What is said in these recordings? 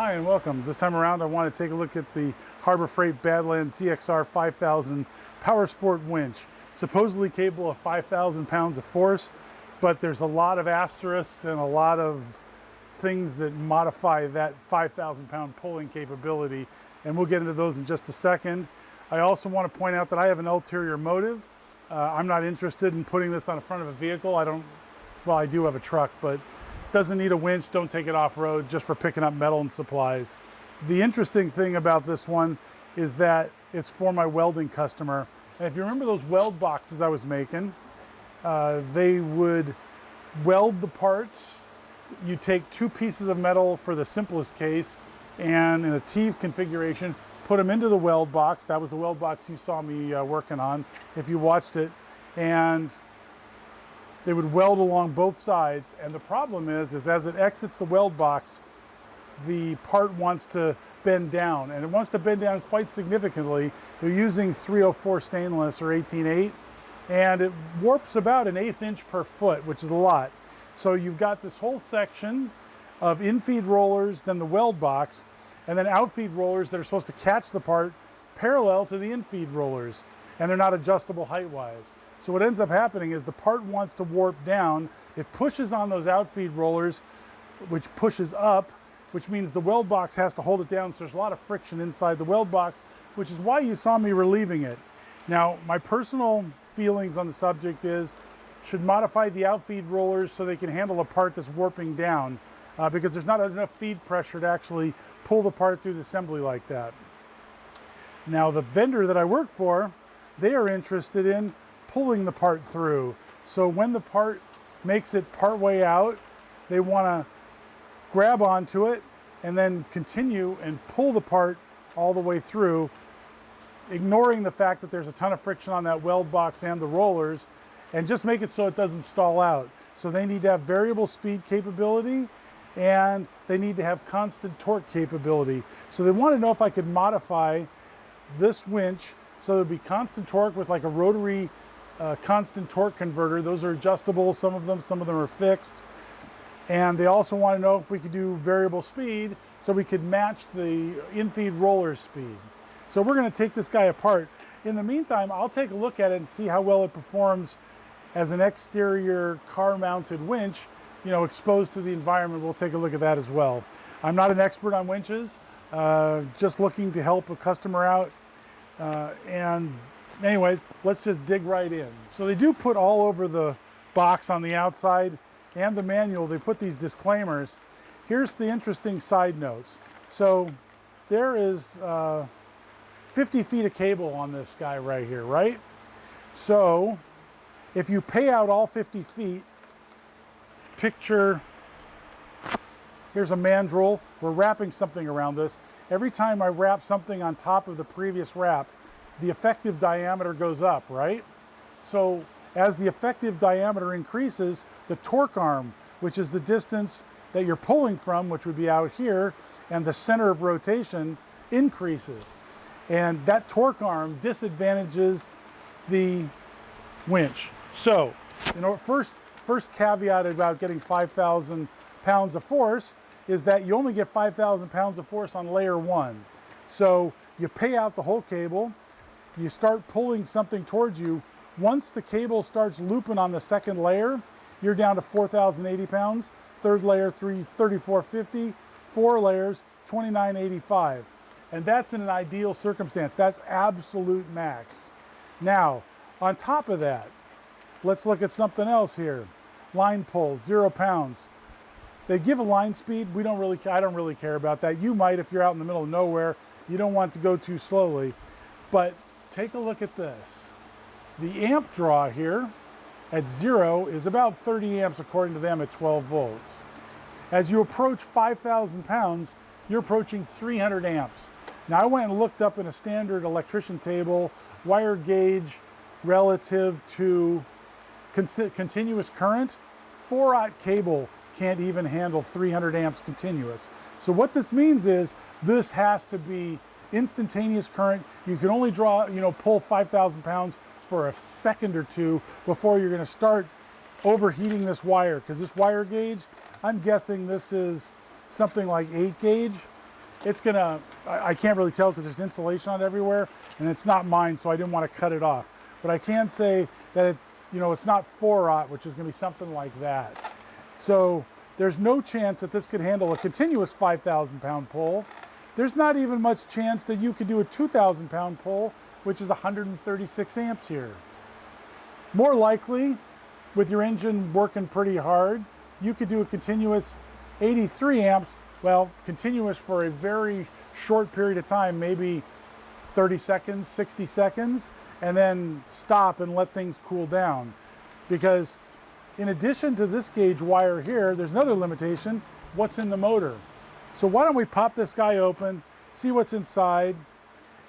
Hi and welcome. This time around I want to take a look at the Harbor Freight Badlands ZXR 5000 Power Sport winch. Supposedly capable of 5,000 pounds of force, but there's a lot of asterisks and a lot of things that modify that 5,000 pound pulling capability, and we'll get into those in just a second. I also want to point out that I have an ulterior motive. I'm not interested in putting this on the front of a vehicle. Well, I do have a truck, but doesn't need a winch. Don't take it off-road just for picking up metal and supplies. The interesting thing about this one is that it's for my welding customer. And if you remember those weld boxes I was making, they would weld the parts. You take two pieces of metal for the simplest case, and in a T configuration, put them into the weld box. That was the weld box you saw me working on, if you watched it. And they would weld along both sides, and the problem is as it exits the weld box, the part wants to bend down, and it wants to bend down quite significantly. They're using 304 stainless or 18/8, and it warps about 1/8 inch per foot, which is a lot. So you've got this whole section of in-feed rollers, then the weld box, and then out-feed rollers that are supposed to catch the part parallel to the in-feed rollers, and they're not adjustable height-wise. So what ends up happening is the part wants to warp down, it pushes on those outfeed rollers, which pushes up, which means the weld box has to hold it down, so there's a lot of friction inside the weld box, which is why you saw me relieving it. Now, my personal feelings on the subject is, should modify the outfeed rollers so they can handle a part that's warping down, because there's not enough feed pressure to actually pull the part through the assembly like that. Now, the vendor that I work for, they are interested in pulling the part through. So when the part makes it part way out, they want to grab onto it and then continue and pull the part all the way through, ignoring the fact that there's a ton of friction on that weld box and the rollers, and just make it so it doesn't stall out. So they need to have variable speed capability, and they need to have constant torque capability. So they want to know if I could modify this winch so there'd be constant torque with like a rotary constant torque converter. Those are adjustable, some of them are fixed. And they also want to know if we could do variable speed so we could match the in-feed roller speed. So we're going to take this guy apart. In the meantime, I'll take a look at it and see how well it performs as an exterior car-mounted winch, you know, exposed to the environment. We'll take a look at that as well. I'm not an expert on winches, just looking to help a customer out. And anyways, let's just dig right in. So they do put all over the box on the outside and the manual, they put these disclaimers. Here's the interesting side notes. So there is 50 feet of cable on this guy right here, right? So if you pay out all 50 feet, picture, here's a mandrel. We're wrapping something around this. Every time I wrap something on top of the previous wrap, the effective diameter goes up, right? So as the effective diameter increases, the torque arm, which is the distance that you're pulling from, which would be out here, and the center of rotation increases. And that torque arm disadvantages the winch. So, you know, first caveat about getting 5,000 pounds of force is that you only get 5,000 pounds of force on layer one. So you pay out the whole cable, you start pulling something towards you. Once the cable starts looping on the second layer, you're down to 4,080 pounds. Third layer, 3,450. 4 layers, 2,985. And that's in an ideal circumstance. That's absolute max. Now, on top of that, let's look at something else here. Line pulls, 0 pounds. They give a line speed. I don't really care about that. You might if you're out in the middle of nowhere. You don't want to go too slowly. But take a look at this. The amp draw here at 0 is about 30 amps according to them at 12 volts. As you approach 5,000 pounds, you're approaching 300 amps. Now I went and looked up in a standard electrician table, wire gauge relative to continuous current. 4-aught cable can't even handle 300 amps continuous. So what this means is this has to be instantaneous current. You can only draw, pull 5,000 pounds for a second or two before you're going to start overheating this wire, because this wire gauge, I'm guessing this is something like 8 gauge. it's gonna, I can't really tell because there's insulation on it everywhere, and it's not mine, so I didn't want to cut it off. But I can say that it, you know, it's not 4-aught, which is gonna be something like that. So there's no chance that this could handle a continuous 5,000 pound pull. There's not even much chance that you could do a 2,000 pound pull, which is 136 amps here. More likely, with your engine working pretty hard, you could do a continuous 83 amps, well, continuous for a very short period of time, maybe 30 seconds, 60 seconds, and then stop and let things cool down. Because in addition to this gauge wire here, there's another limitation, what's in the motor. So why don't we pop this guy open, see what's inside,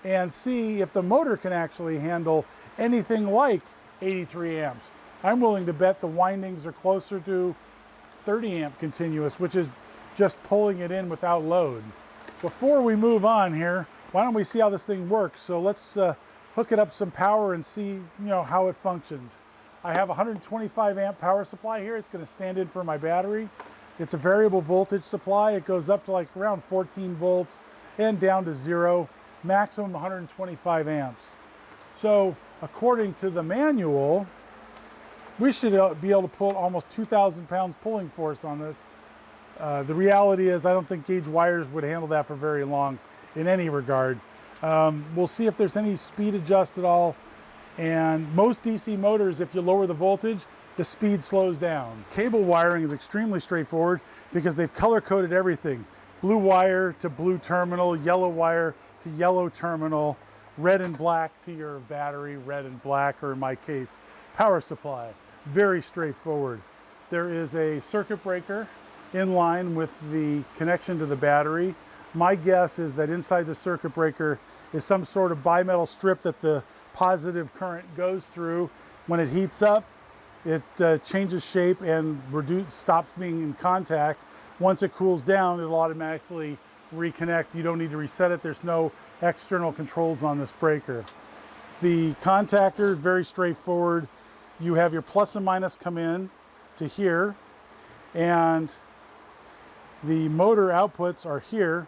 and see if the motor can actually handle anything like 83 amps. I'm willing to bet the windings are closer to 30 amp continuous, which is just pulling it in without load. Before we move on here, why don't we see how this thing works? So let's hook it up some power and see, you know, how it functions. I have a 125 amp power supply here. It's going to stand in for my battery. It's a variable voltage supply. It goes up to like around 14 volts and down to 0, maximum 125 amps. So according to the manual, we should be able to pull almost 2,000 pounds pulling force on this. The reality is I don't think gauge wires would handle that for very long in any regard. We'll see if there's any speed adjust at all. And most DC motors, if you lower the voltage, the speed slows down. Cable wiring is extremely straightforward because they've color-coded everything. Blue wire to blue terminal, yellow wire to yellow terminal, red and black to your battery, red and black, or in my case, power supply. Very straightforward. There is a circuit breaker in line with the connection to the battery. My guess is that inside the circuit breaker is some sort of bimetal strip that the positive current goes through. When it heats up, it changes shape and stops being in contact. Once it cools down, it'll automatically reconnect. You don't need to reset it. There's no external controls on this breaker. The contactor, very straightforward. You have your plus and minus come in to here, and the motor outputs are here.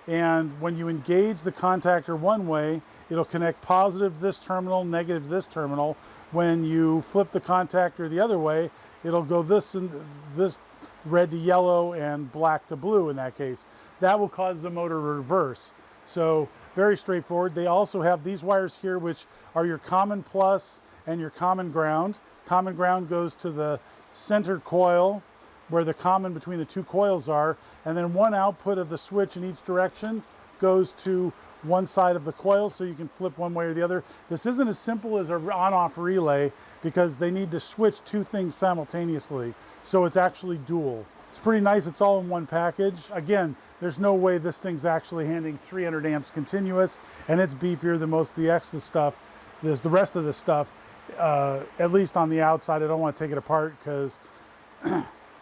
And when you engage the contactor one way, it'll connect positive this terminal, negative this terminal. When you flip the contactor the other way, it'll go this and this, red to yellow and black to blue in that case. That will cause the motor to reverse. So very straightforward. They also have these wires here, which are your common plus and your common ground. Common ground goes to the center coil where the common between the two coils are, and then one output of the switch in each direction goes to one side of the coil, so you can flip one way or the other. This isn't as simple as an on-off relay because they need to switch two things simultaneously, so it's actually dual. It's pretty nice. It's all in one package. Again, there's no way this thing's actually handling 300 amps continuous, and it's beefier than most of the extra stuff. There's the rest of the stuff, at least on the outside. I don't want to take it apart because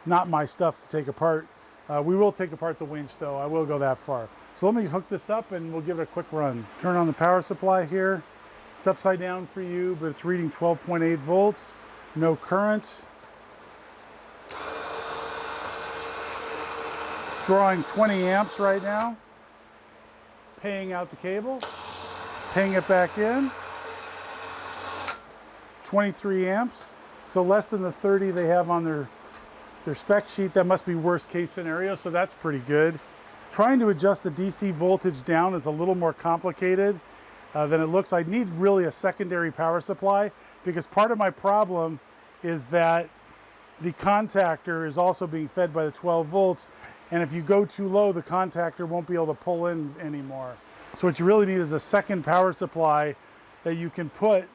not my stuff to take apart. We will take apart the winch though. I will go that far. So let me hook this up and we'll give it a quick run. Turn on the power supply here. It's upside down for you, but it's reading 12.8 volts. No current. It's drawing 20 amps right now. Paying out the cable. Paying it back in. 23 amps. So less than the 30 they have on their spec sheet. That must be worst case scenario, so that's pretty good. Trying to adjust the DC voltage down is a little more complicated than it looks. I need really a secondary power supply because part of my problem is that the contactor is also being fed by the 12 volts, and if you go too low, the contactor won't be able to pull in anymore. So what you really need is a second power supply that you can put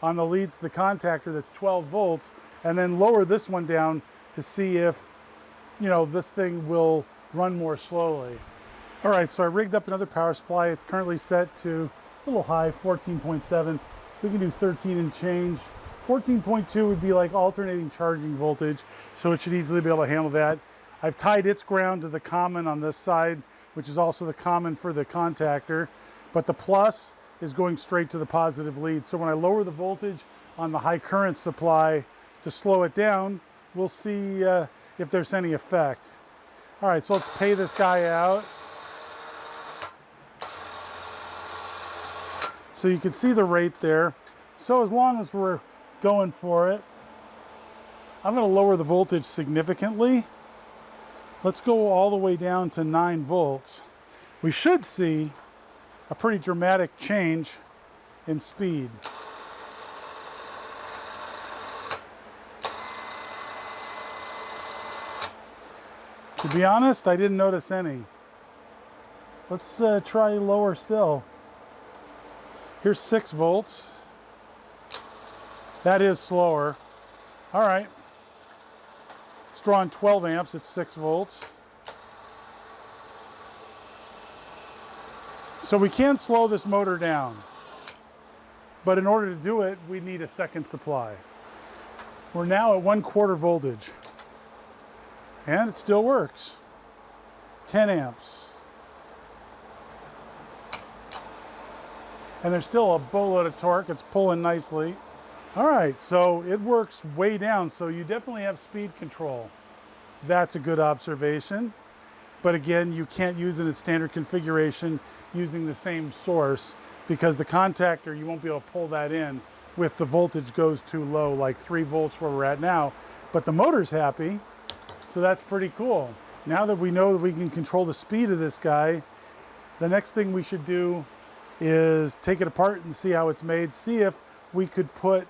on the leads to the contactor that's 12 volts, and then lower this one down to see if, you know, this thing will run more slowly. All right, so I rigged up another power supply. It's currently set to a little high, 14.7. We can do 13 and change. 14.2 would be like alternating charging voltage, so it should easily be able to handle that. I've tied its ground to the common on this side, which is also the common for the contactor, but the plus is going straight to the positive lead. So when I lower the voltage on the high current supply to slow it down, we'll see if there's any effect. All right, so let's pay this guy out. So you can see the rate there. So as long as we're going for it, I'm going to lower the voltage significantly. Let's go all the way down to 9 volts. We should see a pretty dramatic change in speed. To be honest, I didn't notice any. Let's try lower still. Here's 6 volts. That is slower. All right. It's drawing 12 amps at 6 volts. So we can slow this motor down. But in order to do it, we need a second supply. We're now at 1/4 voltage. And it still works. 10 amps. And there's still a boatload of torque. It's pulling nicely. All right, so it works way down, so you definitely have speed control. That's a good observation. But again, you can't use it in its standard configuration using the same source, because the contactor, you won't be able to pull that in if the voltage goes too low, like 3 volts where we're at now. But the motor's happy, so that's pretty cool. Now that we know that we can control the speed of this guy, the next thing we should do is take it apart and see how it's made, see if we could put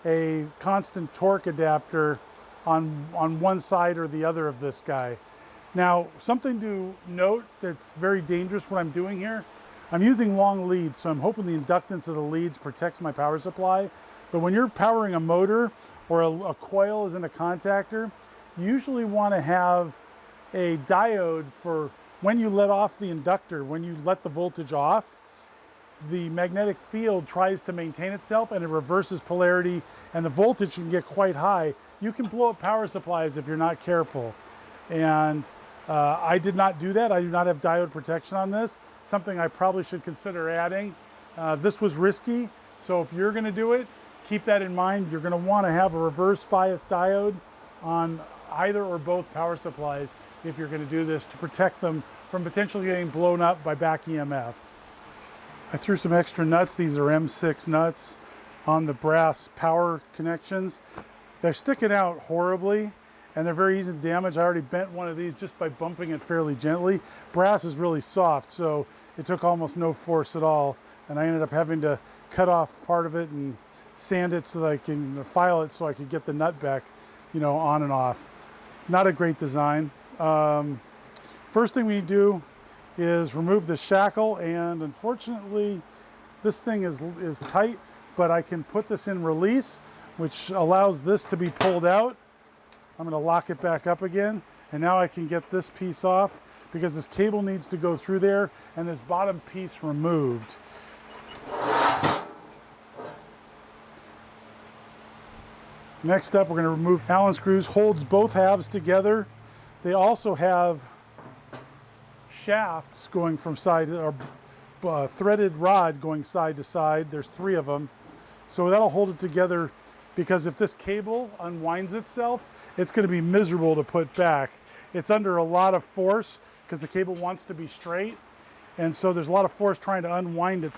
a constant torque adapter on one side or the other of this guy. Now, something to note that's very dangerous what I'm doing here, I'm using long leads, so I'm hoping the inductance of the leads protects my power supply. But when you're powering a motor or a coil is in a contactor, you usually want to have a diode for when you let off the inductor, when you let the voltage off, the magnetic field tries to maintain itself and it reverses polarity and the voltage can get quite high. You can blow up power supplies if you're not careful. And I did not do that. I do not have diode protection on this, something I probably should consider adding. This was risky, so if you're gonna do it, keep that in mind. You're gonna wanna have a reverse bias diode on either or both power supplies if you're gonna do this to protect them from potentially getting blown up by back EMF. I threw some extra nuts. These are M6 nuts on the brass power connections. They're sticking out horribly and they're very easy to damage. I already bent one of these just by bumping it fairly gently. Brass is really soft, so it took almost no force at all. And I ended up having to cut off part of it and sand it so that I can file it so I could get the nut back, you know, on and off. Not a great design. First thing we do is remove the shackle, and unfortunately this thing is tight, but I can put this in release, which allows this to be pulled out. I'm going to lock it back up again, and now I can get this piece off because this cable needs to go through there and this bottom piece removed. Next up, we're going to remove Allen screws. Holds both halves together. They also have shafts going from side, or threaded rod going side to side. There's 3 of them. So that'll hold it together, because if this cable unwinds itself, it's going to be miserable to put back. It's under a lot of force because the cable wants to be straight. And so there's a lot of force trying to unwind it.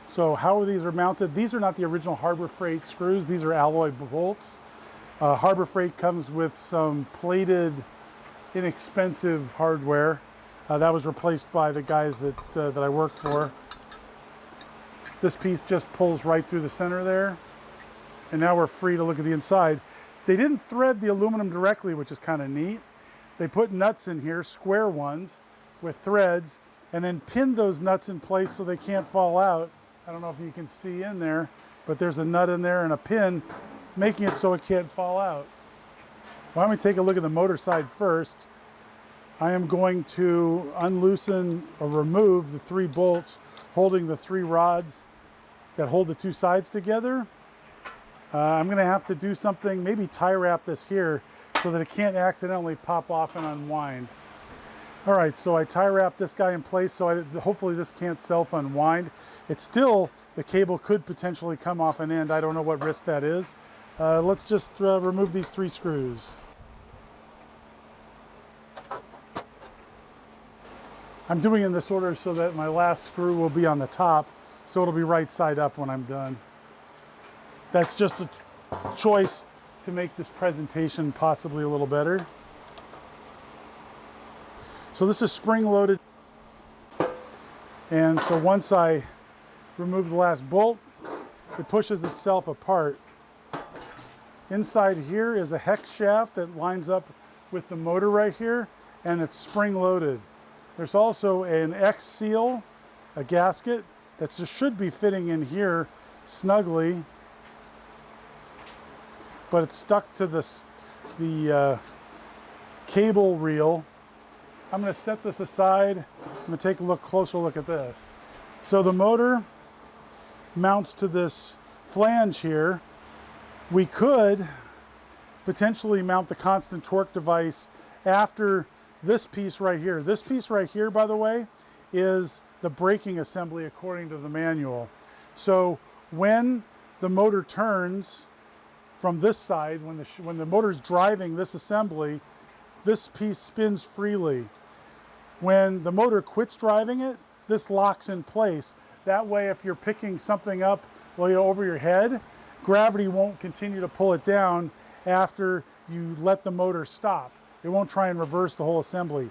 So how these are mounted, these are not the original Harbor Freight screws, these are alloy bolts. Harbor Freight comes with some plated, inexpensive hardware. That was replaced by the guys that I work for. This piece just pulls right through the center there. And now we're free to look at the inside. They didn't thread the aluminum directly, which is kind of neat. They put nuts in here, square ones, with threads, and then pinned those nuts in place so they can't fall out. I don't know if you can see in there, but there's a nut in there and a pin making it so it can't fall out. Why don't we take a look at the motor side first. I am going to unloosen or remove the 3 bolts holding the 3 rods that hold the 2 sides together. I'm going to have to do something, maybe tie wrap this here so that it can't accidentally pop off and unwind. All right, so I tie wrap this guy in place so hopefully this can't self-unwind. It's still, the cable could potentially come off an end. I don't know what risk that is, Let's just remove these 3 screws. I'm doing it in this order so that my last screw will be on the top, so it'll be right side up when I'm done. That's just a choice to make this presentation possibly a little better. So this is spring loaded. And so once I remove the last bolt, it pushes itself apart. Inside here is a hex shaft that lines up with the motor right here, and it's spring loaded. There's also an X seal, a gasket that should be fitting in here snugly, but it's stuck to the cable reel. I'm going to set this aside. I'm going to take a closer look at this. So the motor mounts to this flange here. We could potentially mount the constant torque device after this piece right here. This piece right here, by the way, is the braking assembly according to the manual. So when the motor turns from this side, when the motor's driving this assembly, this piece spins freely. When the motor quits driving it, this locks in place. That way, if you're picking something up over your head, gravity won't continue to pull it down after you let the motor stop. It won't try and reverse the whole assembly.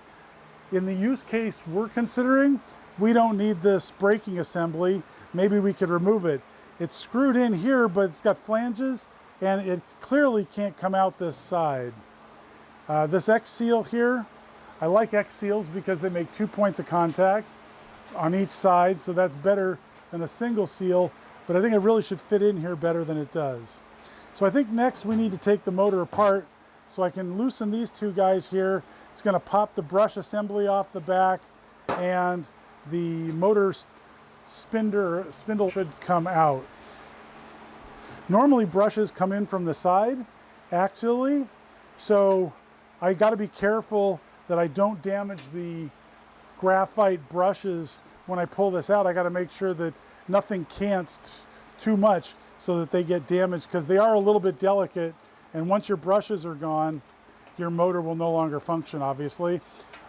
In the use case we're considering, we don't need this braking assembly. Maybe we could remove it. It's screwed in here, but it's got flanges, and it clearly can't come out this side. This X seal here, I like X seals because they make 2 points of contact on each side, so that's better than a single seal, but I think it really should fit in here better than it does. So I think next we need to take the motor apart so I can loosen these 2 guys here. It's going to pop the brush assembly off the back, and the motor spindle should come out. Normally brushes come in from the side axially, so I got to be careful that I don't damage the graphite brushes when I pull this out. I got to make sure that nothing cants too much so that they get damaged, because they are a little bit delicate, and once your brushes are gone, your motor will no longer function, obviously.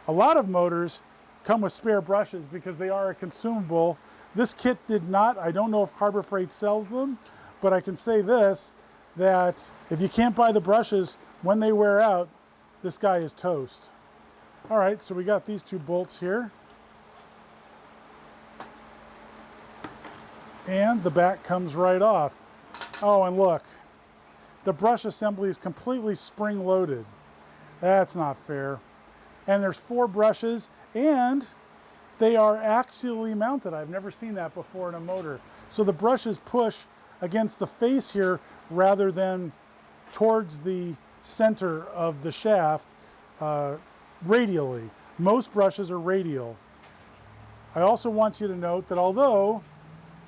A lot of motors come with spare brushes because they are a consumable. This kit did not. I don't know if Harbor Freight sells them, but I can say this, that if you can't buy the brushes, when they wear out, this guy is toast. All right, so we got these 2 bolts here. And the back comes right off. Oh, and look, the brush assembly is completely spring loaded. That's not fair. And there's 4 brushes, and they are axially mounted. I've never seen that before in a motor. So the brushes push against the face here rather than towards the center of the shaft radially. Most brushes are radial. I also want you to note that although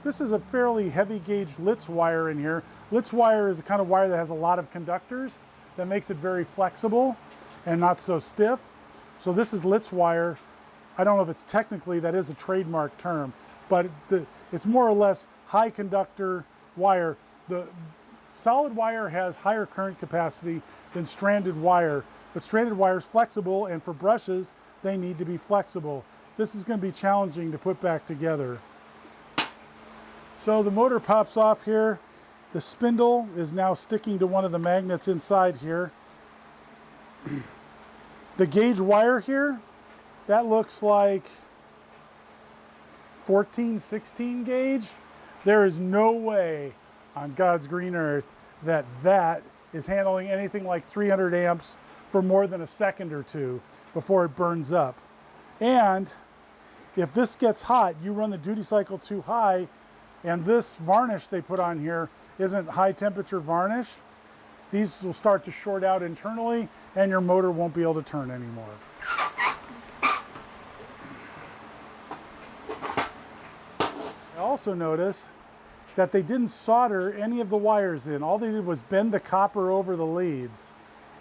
this is a fairly heavy gauge Litz wire in here, Litz wire is a kind of wire that has a lot of conductors that makes it very flexible and not so stiff. So this is Litz wire. I don't know if it's technically, that is a trademark term, but it's more or less high conductor wire. The solid wire has higher current capacity than stranded wire, but stranded wire is flexible, and for brushes, they need to be flexible. This is going to be challenging to put back together. So the motor pops off here. The spindle is now sticking to one of the magnets inside here. The gauge wire here, that looks like 14, 16 gauge. There is no way on God's green earth that that is handling anything like 300 amps for more than a second or 2 before it burns up. And if this gets hot, you run the duty cycle too high, and this varnish they put on here isn't high temperature varnish, these will start to short out internally and your motor won't be able to turn anymore. I also notice that they didn't solder any of the wires in. All they did was bend the copper over the leads.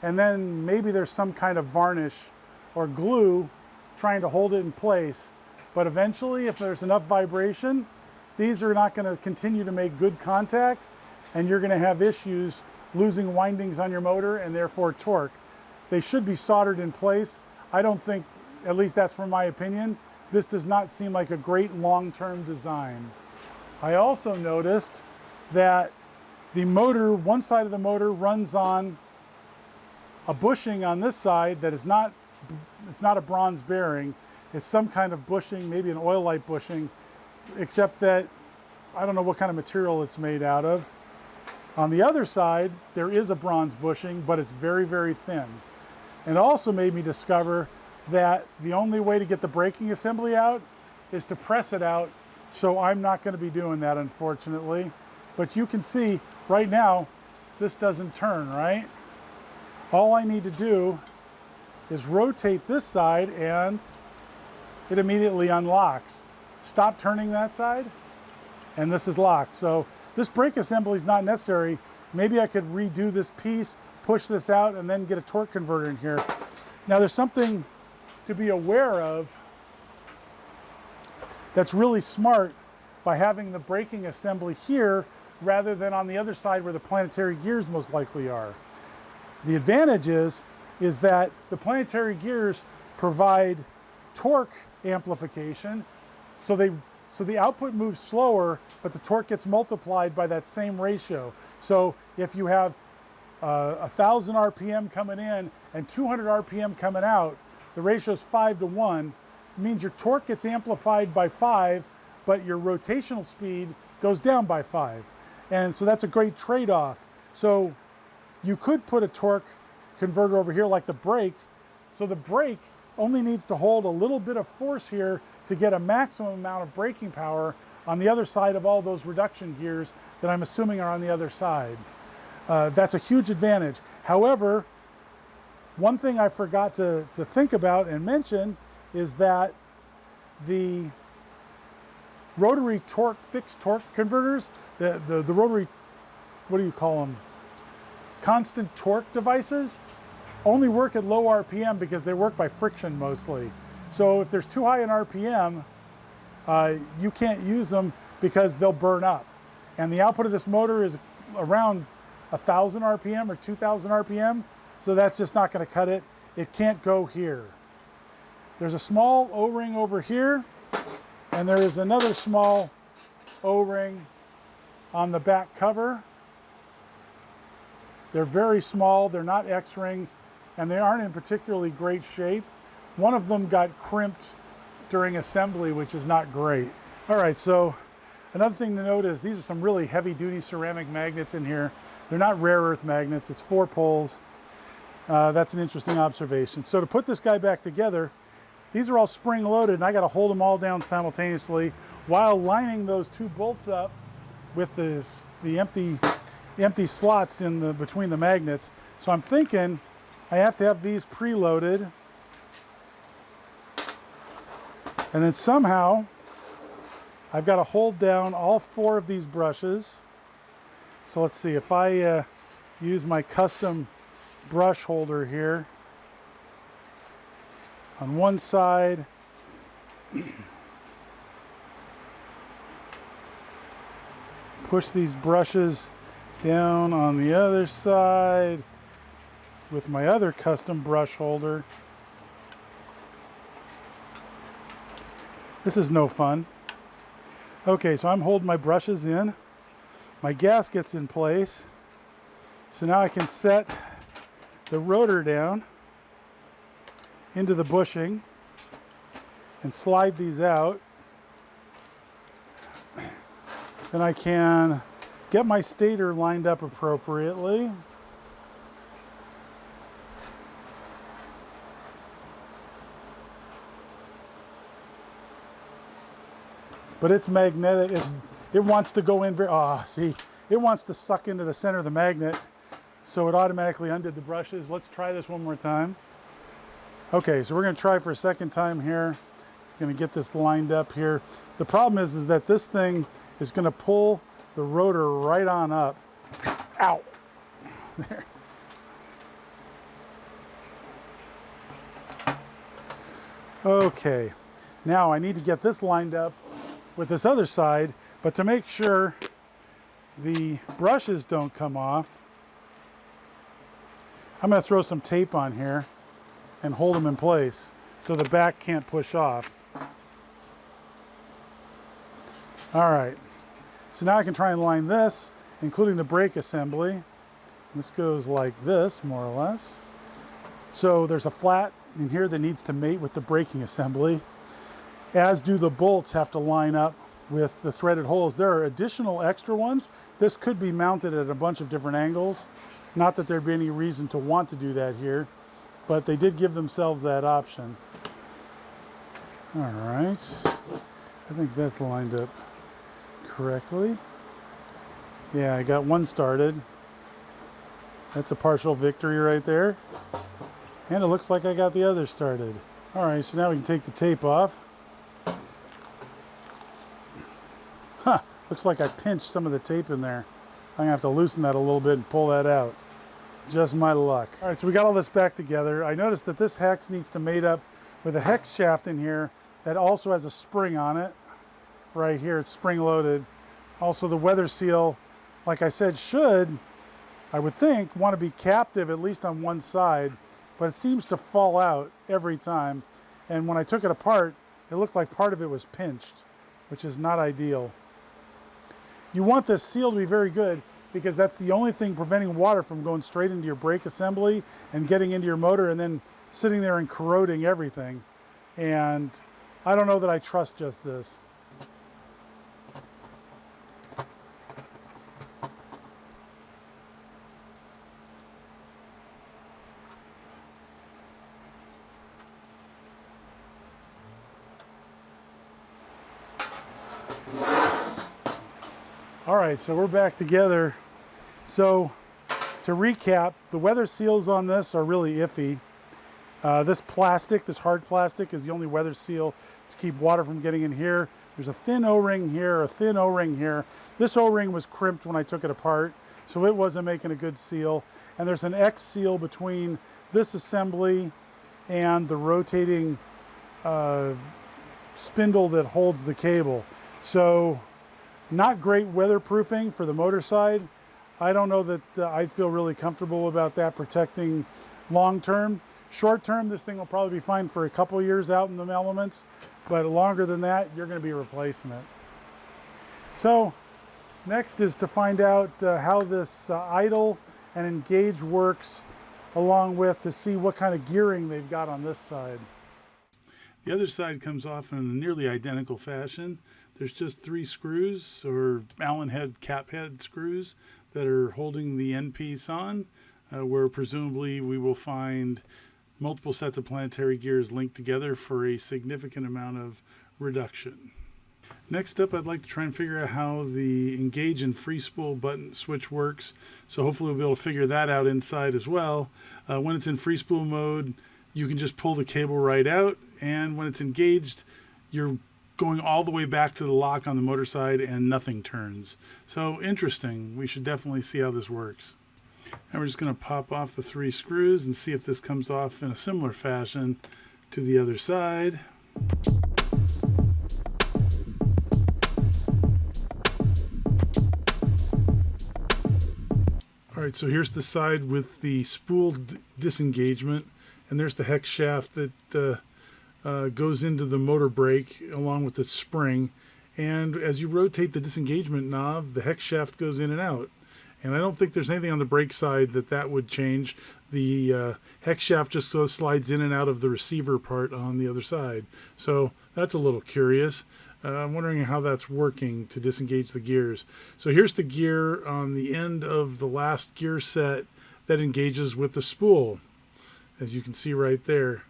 And then maybe there's some kind of varnish or glue trying to hold it in place. But eventually, if there's enough vibration, these are not going to continue to make good contact, and you're going to have issues losing windings on your motor and therefore torque. They should be soldered in place. I don't think, at least that's from my opinion, this does not seem like a great long-term design. I also noticed that the motor, one side of the motor runs on a bushing on this side that is not, it's not a bronze bearing. It's some kind of bushing, maybe an oil light bushing, except that I don't know what kind of material it's made out of. On the other side, there is a bronze bushing, but it's very, very thin. And it also made me discover that the only way to get the braking assembly out is to press it out. So I'm not going to be doing that, unfortunately. But you can see right now, this doesn't turn, right? All I need to do is rotate this side and it immediately unlocks. Stop turning that side and this is locked. So this brake assembly is not necessary. Maybe I could redo this piece, push this out, and then get a torque converter in here. Now there's something to be aware of that's really smart by having the braking assembly here rather than on the other side where the planetary gears most likely are. The advantage is that the planetary gears provide torque amplification, so the output moves slower, but the torque gets multiplied by that same ratio. So if you have 1,000 RPM coming in and 200 RPM coming out, the ratio is 5 to 1. It means your torque gets amplified by 5, but your rotational speed goes down by 5. And so that's a great trade-off. So you could put a torque converter over here like the brake. So the brake only needs to hold a little bit of force here to get a maximum amount of braking power on the other side of all those reduction gears that I'm assuming are on the other side. That's a huge advantage. However, one thing I forgot to think about and mention is that the rotary torque, fixed torque converters, the rotary, what do you call them? Constant torque devices only work at low RPM because they work by friction mostly. So if there's too high an RPM, you can't use them because they'll burn up. And the output of this motor is around 1,000 RPM or 2,000 RPM, so that's just not going to cut it. It can't go here. There's a small O-ring over here, and there is another small O-ring on the back cover. They're very small, they're not X-rings, and they aren't in particularly great shape. One of them got crimped during assembly, which is not great. All right, so another thing to note is these are some really heavy-duty ceramic magnets in here. They're not rare earth magnets, it's 4 poles. That's an interesting observation. So to put this guy back together, these are all spring-loaded, and I got to hold them all down simultaneously while lining those 2 bolts up with the empty slots in between the magnets. So I'm thinking I have to have these preloaded, and then somehow I've got to hold down all 4 of these brushes. So let's see, if I use my custom brush holder here on one side, push these brushes down on the other side with my other custom brush holder. This is no fun. Okay, so I'm holding my brushes in. My gasket's in place. So now I can set the rotor down into the bushing and slide these out. Then I can get my stator lined up appropriately. But it's magnetic. It wants to go in very, see, it wants to suck into the center of the magnet. So it automatically undid the brushes. Let's try this one more time. Okay, so we're gonna try for a second time here. Gonna get this lined up here. The problem is that this thing is gonna pull the rotor right on up. Ow, there. Okay, now I need to get this lined up with this other side, but to make sure the brushes don't come off, I'm going to throw some tape on here and hold them in place so the back can't push off. All right, so now I can try and line this, including the brake assembly. This goes like this, more or less. So there's a flat in here that needs to mate with the braking assembly, as do the bolts have to line up with the threaded holes. There are additional extra ones. This could be mounted at a bunch of different angles. Not that there'd be any reason to want to do that here, but they did give themselves that option. All right, I think that's lined up correctly. Yeah, I got one started. That's a partial victory right there. And it looks like I got the other started. All right, so now we can take the tape off. Huh, looks like I pinched some of the tape in there. I'm gonna have to loosen that a little bit and pull that out. Just my luck. All right, so we got all this back together. I noticed that this hex needs to mate up with a hex shaft in here that also has a spring on it. Right here, it's spring loaded. Also the weather seal, like I said, should, I would think, want to be captive at least on one side, but it seems to fall out every time. And when I took it apart, it looked like part of it was pinched, which is not ideal. You want this seal to be very good because that's the only thing preventing water from going straight into your brake assembly and getting into your motor and then sitting there and corroding everything. And I don't know that I trust just this. All right, so we're back together. So to recap, the weather seals on this are really iffy. This plastic, this hard plastic, is the only weather seal to keep water from getting in here. There's a thin O-ring here, a thin O-ring here. This O-ring was crimped when I took it apart, so it wasn't making a good seal. And there's an X seal between this assembly and the rotating spindle that holds the cable. So not great weatherproofing for the motor side. I don't know that I'd feel really comfortable about that protecting long term. Short term, this thing will probably be fine for a couple years out in the elements, but longer than that, you're going to be replacing it. So next is to find out how this idle and engage works, along with to see what kind of gearing they've got on this side. The other side comes off in a nearly identical fashion. There's just 3 screws, or Allen head cap head screws, that are holding the end piece on, where presumably we will find multiple sets of planetary gears linked together for a significant amount of reduction. Next up, I'd like to try and figure out how the engage and free spool button switch works. So hopefully we'll be able to figure that out inside as well. When it's in free spool mode, you can just pull the cable right out, and when it's engaged, you're going all the way back to the lock on the motor side and nothing turns. So interesting. We should definitely see how this works. And we're just going to pop off the 3 screws and see if this comes off in a similar fashion to the other side. All right, so here's the side with the spool disengagement, and there's the hex shaft that goes into the motor brake along with the spring, and as you rotate the disengagement knob, the hex shaft goes in and out. And I don't think there's anything on the brake side that would change. The hex shaft just slides in and out of the receiver part on the other side. So that's a little curious. I'm wondering how that's working to disengage the gears. So here's the gear on the end of the last gear set that engages with the spool, as you can see right there.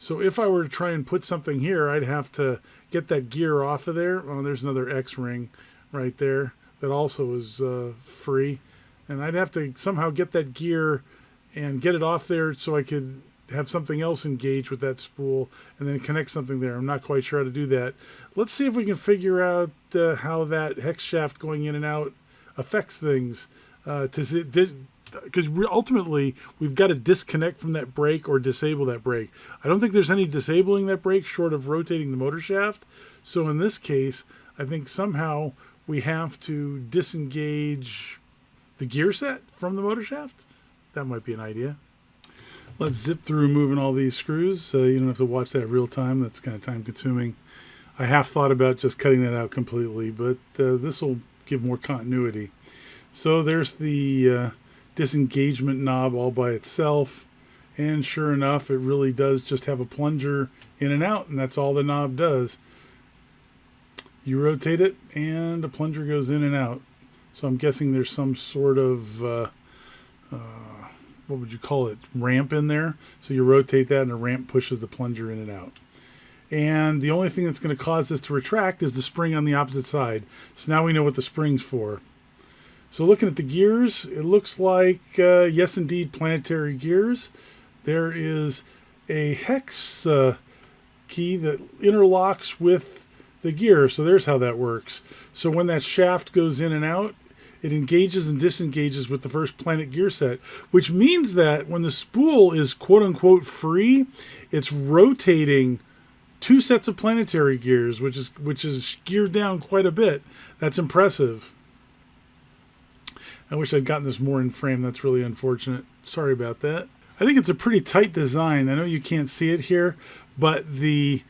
So if I were to try and put something here, I'd have to get that gear off of there. Oh, there's another X-ring right there that also is free. And I'd have to somehow get that gear and get it off there so I could have something else engage with that spool and then connect something there. I'm not quite sure how to do that. Let's see if we can figure out how that hex shaft going in and out affects things. Because ultimately, we've got to disconnect from that brake or disable that brake. I don't think there's any disabling that brake short of rotating the motor shaft. So in this case, I think somehow we have to disengage the gear set from the motor shaft. That might be an idea. Let's zip through moving all these screws. You don't have to watch that real time. That's kind of time consuming. I half thought about just cutting that out completely, but this will give more continuity. So there's the disengagement knob all by itself. And sure enough, it really does just have a plunger in and out, and that's all the knob does. You rotate it, and the plunger goes in and out. So I'm guessing there's some sort of, what would you call it, ramp in there. So you rotate that, and the ramp pushes the plunger in and out. And the only thing that's going to cause this to retract is the spring on the opposite side. So now we know what the spring's for. So looking at the gears, it looks like, yes, indeed, planetary gears. There is a hex key that interlocks with the gear. So there's how that works. So when that shaft goes in and out, it engages and disengages with the first planet gear set, which means that when the spool is quote-unquote free, it's rotating 2 sets of planetary gears, which is geared down quite a bit. That's impressive. I wish I'd gotten this more in frame. That's really unfortunate. Sorry about that. I think it's a pretty tight design. I know you can't see it here, but the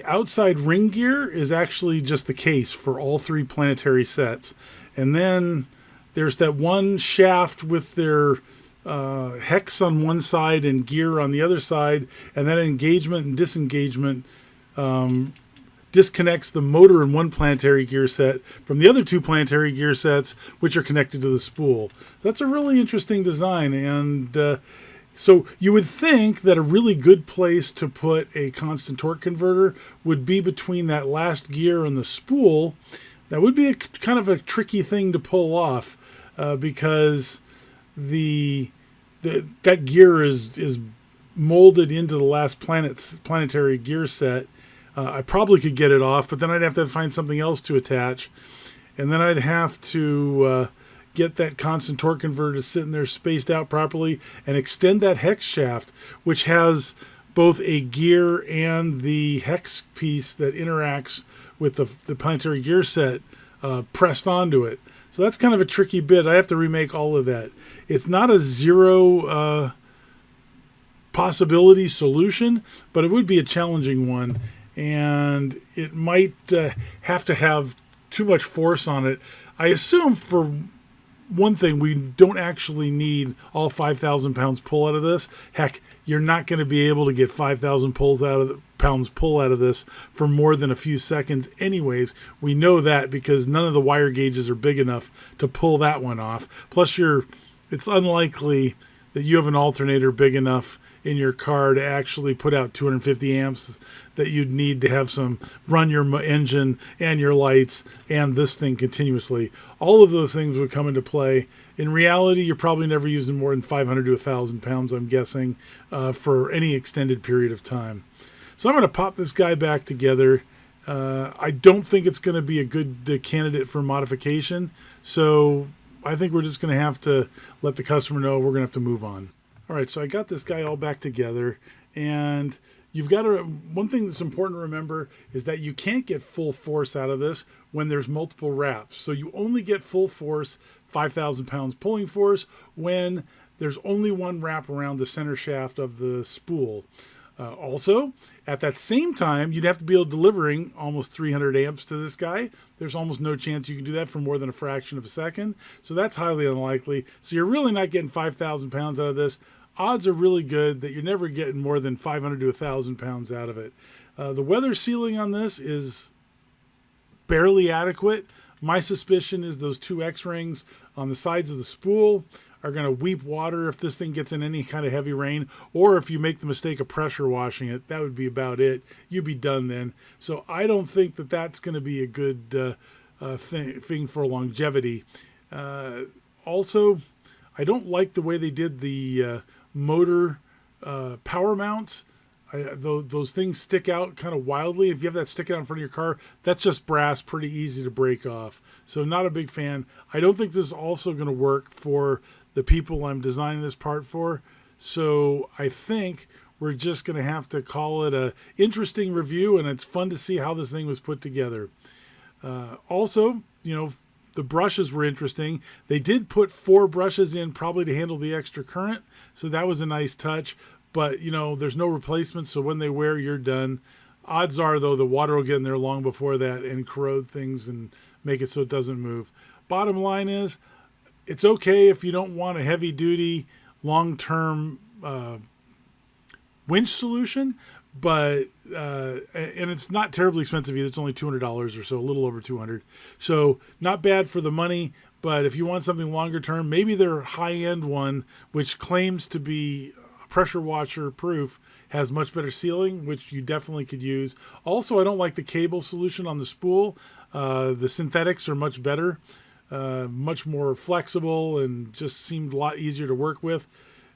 outside ring gear is actually just the case for all 3 planetary sets. And then there's that one shaft with their hex on one side and gear on the other side, and that engagement and disengagement disconnects the motor in one planetary gear set from the other 2 planetary gear sets, which are connected to the spool. So that's a really interesting design, and so you would think that a really good place to put a constant torque converter would be between that last gear and the spool. That would be kind of a tricky thing to pull off because that gear is molded into the last planetary gear set. I probably could get it off, but then I'd have to find something else to attach, and then I'd have to get that constant torque converter to sit in there spaced out properly and extend that hex shaft, which has both a gear and the hex piece that interacts with the planetary gear set pressed onto it. So that's kind of a tricky bit. I have to remake all of that. It's not a zero possibility solution, but it would be a challenging one, and it might have to have too much force on it. I assume for one thing, we don't actually need all 5,000 pounds pull out of this. Heck, you're not going to be able to get 5,000 pounds pull out of this for more than a few seconds anyways. We know that because none of the wire gauges are big enough to pull that one off. Plus, it's unlikely that you have an alternator big enough in your car to actually put out 250 amps that you'd need to have some run your engine and your lights and this thing continuously. All of those things would come into play. In reality, you're probably never using more than 500 to 1,000 pounds, I'm guessing, for any extended period of time. So I'm going to pop this guy back together. I don't think it's going to be a good candidate for modification, so I think we're just going to have to let the customer know we're going to have to move on. All right, so I got this guy all back together, and you've got to, one thing that's important to remember is that you can't get full force out of this when there's multiple wraps. So you only get full force, 5,000 pounds pulling force, when there's only one wrap around the center shaft of the spool. Also, at that same time, you'd have to be able to delivering almost 300 amps to this guy. There's almost no chance you can do that for more than a fraction of a second. So that's highly unlikely. So you're really not getting 5,000 pounds out of this. Odds are really good that you're never getting more than 500 to 1,000 pounds out of it. The weather sealing on this is barely adequate. My suspicion is those 2 X-rings on the sides of the spool are going to weep water if this thing gets in any kind of heavy rain, or if you make the mistake of pressure washing it. That would be about it. You'd be done then. So I don't think that that's going to be a good thing for longevity. Also, I don't like the way they did the motor power mounts. Those things stick out kind of wildly. If you have that sticking out in front of your car, that's just brass, pretty easy to break off. So not a big fan. I don't think this is also going to work for the people I'm designing this part for. So I think we're just going to have to call it a interesting review, and it's fun to see how this thing was put together. Also, The brushes were interesting. They did put 4 brushes in probably to handle the extra current, so that was a nice touch. But, you know, there's no replacement, so when they wear, you're done. Odds are, though, the water will get in there long before that and corrode things and make it so it doesn't move. Bottom line is, it's okay if you don't want a heavy-duty, long-term winch solution, but and it's not terribly expensive either. It's only $200 or so, a little over $200. So not bad for the money, but if you want something longer term, maybe their high-end one, which claims to be pressure washer proof, has much better sealing, which you definitely could use. Also, I don't like the cable solution on the spool. The synthetics are much better, much more flexible, and just seemed a lot easier to work with.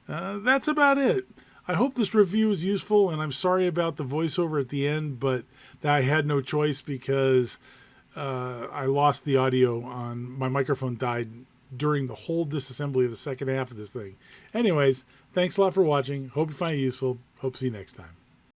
That's about it. I hope this review is useful, and I'm sorry about the voiceover at the end, but I had no choice because I lost the audio on my microphone. Died during the whole disassembly of the second half of this thing. Anyways, thanks a lot for watching. Hope you find it useful. Hope to see you next time.